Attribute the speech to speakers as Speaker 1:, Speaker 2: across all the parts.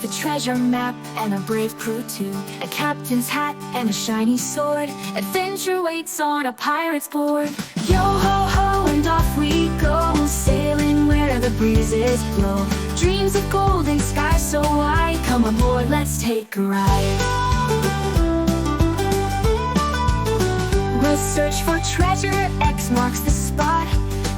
Speaker 1: with a treasure map and a brave crew too. A captain's hat and a shiny sword. Adventure waits on a pirate's board. Yo ho ho and off we go, sailing where the breezes blow. Dreams of golden skies so wide, come aboard, let's take a ride. We'll search for treasure, X marks the spot.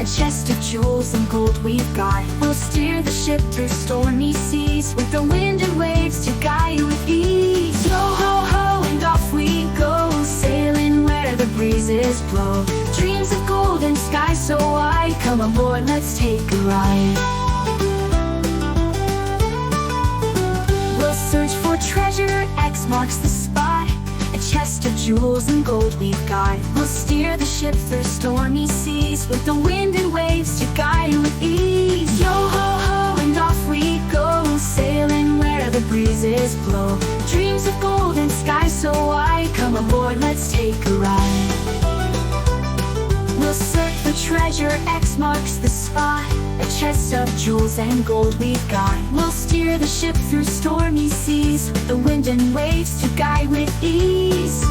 Speaker 1: A chest of jewels and gold we've got. We'll steer the ship through stormy seas, with the wind and waves to guide with ease. Yo ho ho and off we go, sailing where the breezes blow. Dreams of golden skies so wide, come aboard, let's take a ride. We'll search for treasure, X marks the spot. A chest of jewels and gold we've got. We'll steer the ship through stormy seas, with the wind and waves to guide with ease. Yo ho ho and off we go, sailing where the breezes blow. Dreams of golden skies so wide, come aboard, let's take a ride. We'll search for treasure, X marks the spot. A chest of jewels and gold we've got. We'll steer the ship through stormy seas, with the wind and waves to guide with ease.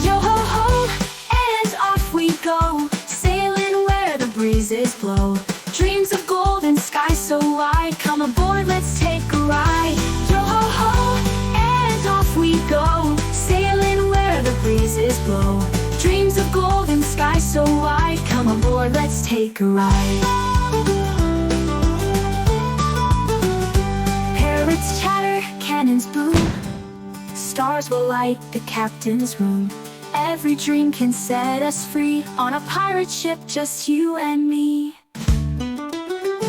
Speaker 1: Yo ho ho, and off we go, sailing where the breezes blow. Dreams of golden skies so wide, come aboard, let's take a ride. Yo ho ho, and off we go, sailing where the breezes blow. Dreams of golden skies so wide, come aboard, let's take a ride. Parrots chatter, cannons boom. Stars will light the captain's room. Every dream can set us free, on a pirate ship, just you and me.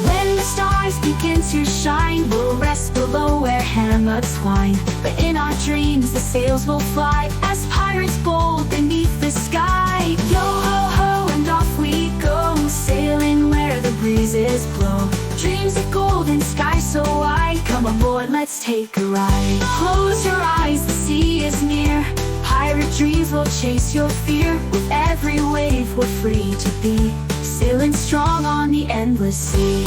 Speaker 1: When the stars begin to shine, we'll rest below where hammocks twine. But in our dreams the sails will fly, as pirates bold beneath the sky. Yo ho ho and off we go, sailing where the breezes blow. Dreams of golden skies so wide, come aboard, let's take a ride. Close your eyes, the sea is near. Pirate dreams will chase your fear. With every wave we're free to be, sailing strong on the endless sea.